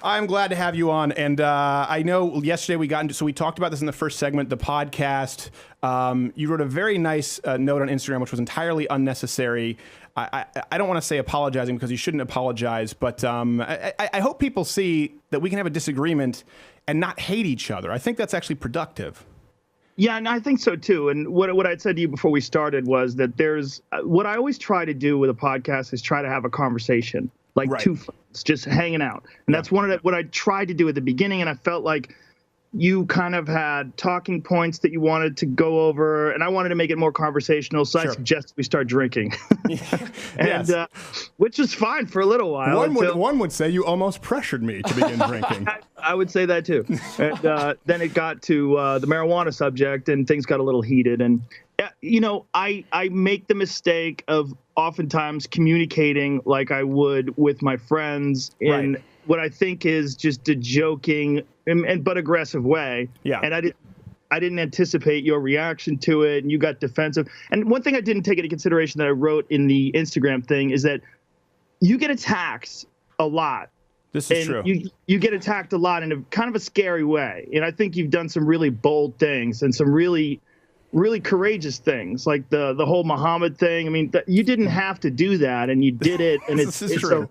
I'm glad to have you on. And I know yesterday we got into, so we talked about this in the first segment, the podcast. You wrote a very nice note on Instagram, which was entirely unnecessary. I don't want to say apologizing because you shouldn't apologize, but I hope people see that we can have a disagreement and not hate each other. I think that's actually productive. Yeah, and I think so too. And what I'd said to you before we started was that there's what I always try to do with a podcast is try to have a conversation, like two friends just hanging out. And that's what I tried to do at the beginning. And I felt like you kind of had talking points that you wanted to go over, and I wanted to make it more conversational. So I suggested we start drinking, and which is fine for a little while. One would say you almost pressured me to begin drinking. I would say that too. And then it got to the marijuana subject, and things got a little heated. And you know, I make the mistake of oftentimes communicating like I would with my friends in what I think is just a joking but aggressive way. Yeah. And I didn't anticipate your reaction to it, and you got defensive. And one thing I didn't take into consideration that I wrote in the Instagram thing is that you get attacked a lot. This is true. You get attacked a lot in a kind of a scary way. And I think you've done some really bold things and some really courageous things, like the whole Muhammad thing. I mean, you didn't have to do that, and you did it, and it's a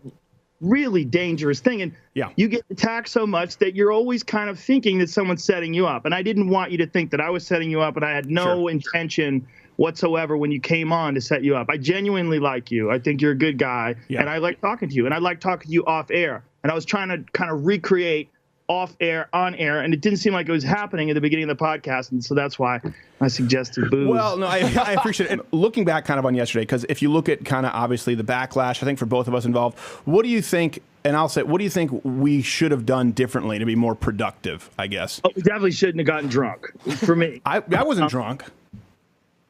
really dangerous thing. And you get attacked so much that you're always kind of thinking that someone's setting you up. And I didn't want you to think that I was setting you up, and I had no intention whatsoever when you came on to set you up. I genuinely like you. I think you're a good guy, and I like talking to you, and I like talking to you off air. And I was trying to kind of recreate off air, on air, and it didn't seem like it was happening at the beginning of the podcast, and so that's why I suggested booze. Well, no, I appreciate it. And looking back kind of on yesterday, because if you look at kind of obviously the backlash, I think for both of us involved, what do you think, and I'll say, what do you think we should have done differently to be more productive, I guess? Oh, we definitely shouldn't have gotten drunk, for me. I wasn't drunk.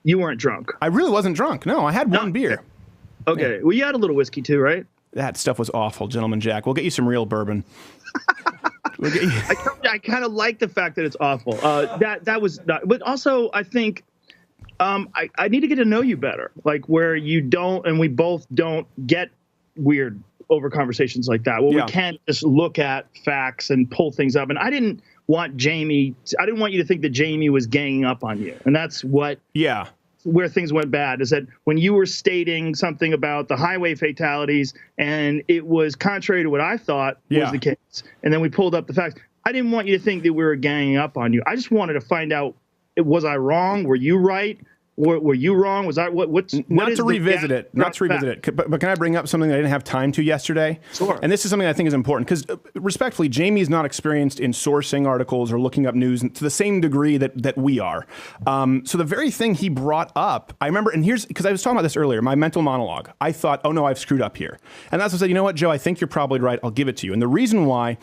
You weren't drunk. I really wasn't drunk. No, I had one beer. Okay. Well, you had a little whiskey too, right? That stuff was awful, Gentleman Jack. We'll get you some real bourbon. I kind of like the fact that it's awful. That was not, but also I think I need to get to know you better, like where you don't, and we both don't get weird over conversations like that. Well, we can't just look at facts and pull things up. And I didn't want you to think that Jamie was ganging up on you. And that's where things went bad, is that when you were stating something about the highway fatalities and it was contrary to what I thought was the case, and then we pulled up the facts, I didn't want you to think that we were ganging up on you. I just wanted to find out, was I wrong? Were you right? Were you wrong? Was I not to revisit it? But can I bring up something that I didn't have time to yesterday? Sure. And this is something I think is important because, respectfully, Jamie is not experienced in sourcing articles or looking up news to the same degree that we are. So the very thing he brought up, I remember, and here's because I was talking about this earlier, my mental monologue. I thought, oh no, I've screwed up here, and that's what I said. You know what, Joe? I think you're probably right. I'll give it to you. And the reason why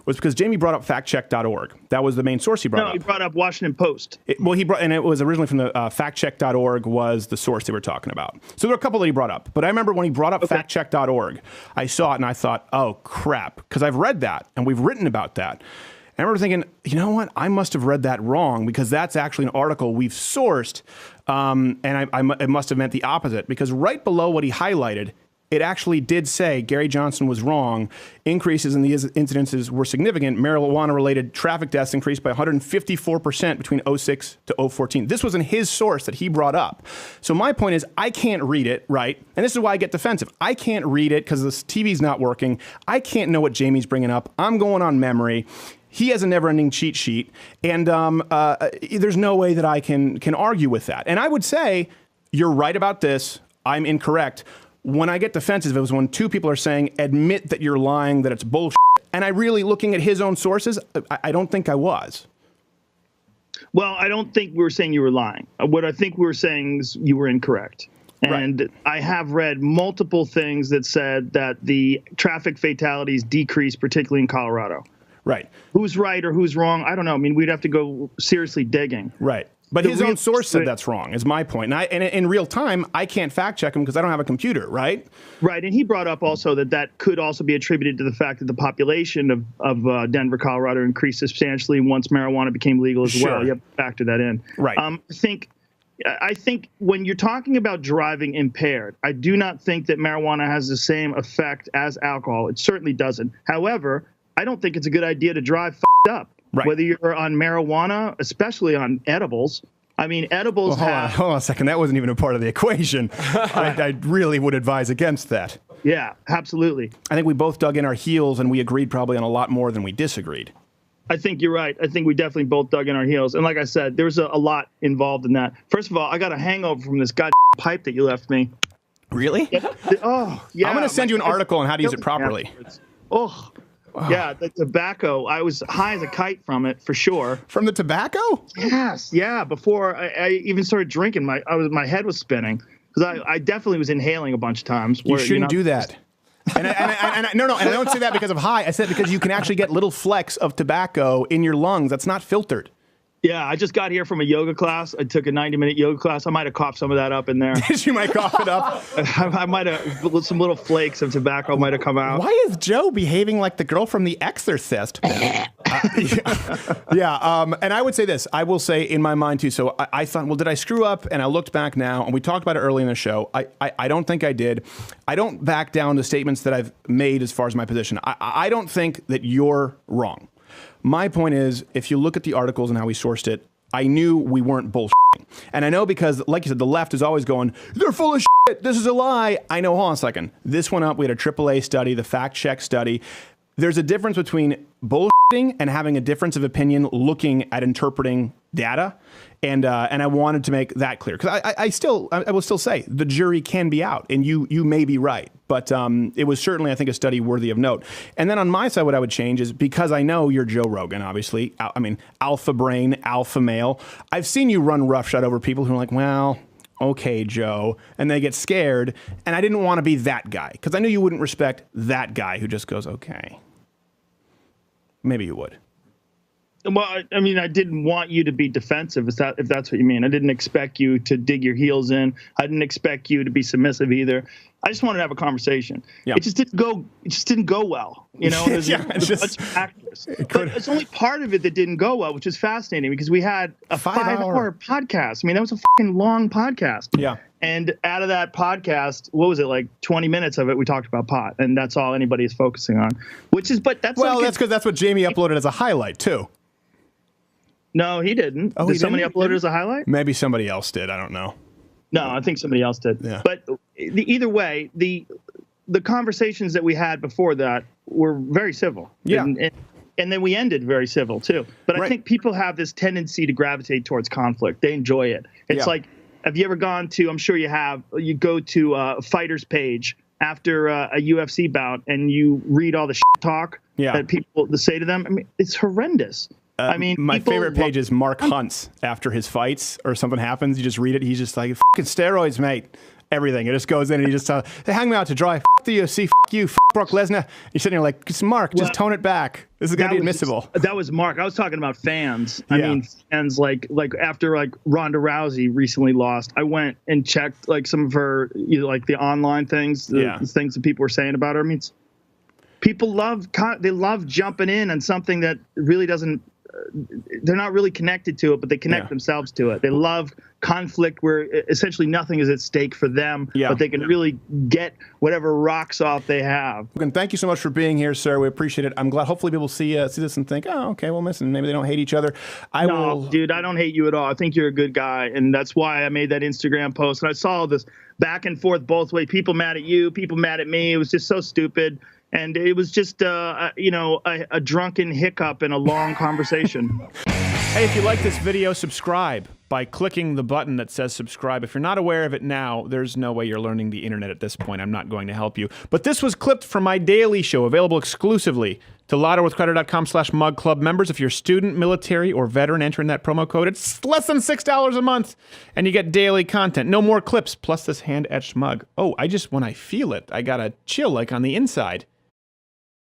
was because Jamie brought up factcheck.org. That was the main source he brought up. No, he brought up Washington Post. And it was originally from the factcheck.org was the source they were talking about. So there were a couple that he brought up. But I remember when he brought up factcheck.org, I saw it and I thought, oh, crap, because I've read that and we've written about that. And I remember thinking, you know what? I must have read that wrong because that's actually an article we've sourced. And it must have meant the opposite, because right below what he highlighted, it actually did say Gary Johnson was wrong. Increases in the incidences were significant. Marijuana-related traffic deaths increased by 154% between 06 to 014. This was in his source that he brought up. So my point is, I can't read it, right? And this is why I get defensive. I can't read it because this TV's not working. I can't know what Jamie's bringing up. I'm going on memory. He has a never-ending cheat sheet, and there's no way that I can argue with that. And I would say, you're right about this. I'm incorrect. When I get defensive, it was when two people are saying, admit that you're lying, that it's bullshit. And I really, looking at his own sources, I don't think I was. Well, I don't think we were saying you were lying. What I think we were saying is you were incorrect. And I have read multiple things that said that the traffic fatalities decreased, particularly in Colorado. Right. Who's right or who's wrong? I don't know. I mean, we'd have to go seriously digging. Right. But his own source said that's wrong, is my point. And in real time, I can't fact check him because I don't have a computer, right? Right. And he brought up also that could also be attributed to the fact that the population of Denver, Colorado increased substantially once marijuana became legal as well. You have to factor that in. Right. I think when you're talking about driving impaired, I do not think that marijuana has the same effect as alcohol. It certainly doesn't. However, I don't think it's a good idea to drive f***ed up. Right. Whether you're on marijuana, especially on edibles. I mean, edibles hold on a second. That wasn't even a part of the equation. I really would advise against that. Yeah, absolutely. I think we both dug in our heels and we agreed probably on a lot more than we disagreed. I think you're right. I think we definitely both dug in our heels. And like I said, there's a lot involved in that. First of all, I got a hangover from this goddamn pipe that you left me. Really? Oh, yeah. I'm going to send you an article on how to use it properly. Oh, yeah, the tobacco. I was high as a kite from it, for sure. From the tobacco? Yes, yeah. Before I even started drinking, my head was spinning because I definitely was inhaling a bunch of times. You shouldn't do that. And I don't say that because of high. I said because you can actually get little flecks of tobacco in your lungs. That's not filtered. Yeah, I just got here from a yoga class. I took a 90-minute yoga class. I might have coughed some of that up in there. You might cough it up. I might have, some little flakes of tobacco might have come out. Why is Joe behaving like the girl from The Exorcist? And I would say this. I will say in my mind too. So I thought, well, did I screw up? And I looked back now, and we talked about it early in the show. I don't think I did. I don't back down the statements that I've made as far as my position. I don't think that you're wrong. My point is, if you look at the articles and how we sourced it, I knew we weren't bullshitting. And I know because, like you said, the left is always going, they're full of shit. This is a lie. I know, hold on a second. This went up. We had a AAA study, the fact check study. There's a difference between bullshitting and having a difference of opinion looking at interpreting data. And I wanted to make that clear because I will still say the jury can be out and you may be right. But it was certainly, I think, a study worthy of note. And then on my side, what I would change is because I know you're Joe Rogan, obviously. I mean, alpha brain, alpha male. I've seen you run roughshod over people who are like, well, okay, Joe. And they get scared. And I didn't want to be that guy because I knew you wouldn't respect that guy who just goes, okay. Maybe you would. Well, I mean, I didn't want you to be defensive, if that's what you mean. I didn't expect you to dig your heels in. I didn't expect you to be submissive either. I just wanted to have a conversation. Yeah. It just didn't go well. You know, there's a bunch of factors. But it's only part of it that didn't go well, which is fascinating because we had a 5-hour podcast. I mean, that was a fucking long podcast. Yeah. And out of that podcast, what was it, like 20 minutes of it, we talked about pot, and that's all anybody is focusing on. That's because that's what Jamie uploaded as a highlight too. No, he didn't. Oh, did somebody upload it as a highlight? Maybe somebody else did. I don't know. No, I think somebody else did. Yeah. But either way, the conversations that we had before that were very civil. Yeah. And then we ended very civil too. But I think people have this tendency to gravitate towards conflict. They enjoy it. It's like, have you ever gone to, I'm sure you have, you go to a fighter's page after a UFC bout and you read all the shit talk that people say to them? I mean, it's horrendous. I mean, my favorite page is Mark Hunt's after his fights or something happens. You just read it. He's just like, fucking steroids, mate. Everything. It just goes in and he just they hang me out to dry. F the UFC. F you. F Brock Lesnar. You're sitting there like, Mark, just tone it back. This is going to be admissible. That was Mark. I was talking about fans. I mean, fans like after like Ronda Rousey recently lost, I went and checked like some of her, like the online things, the things that people were saying about her. I mean, people love jumping in on something that really doesn't. They're not really connected to it, but they connect themselves to it. They love conflict where essentially nothing is at stake for them, but they can really get whatever rocks off they have. And thank you so much for being here, sir. We appreciate it. I'm glad hopefully people see this and think, oh, okay, well, listen, maybe they don't hate each other. Dude, I don't hate you at all. I think you're a good guy, and that's why I made that Instagram post. And I saw this back and forth both ways. People mad at you, people mad at me. It was just so stupid. And it was just, a drunken hiccup in a long conversation. Hey, if you like this video, subscribe by clicking the button that says subscribe. If you're not aware of it now, there's no way you're learning the internet at this point. I'm not going to help you. But this was clipped from my daily show, available exclusively to LottoWithCreditor.com/MugClub members. If you're a student, military, or veteran, enter in that promo code. It's less than $6 a month, and you get daily content. No more clips, plus this hand-etched mug. Oh, when I feel it, I got a chill like on the inside.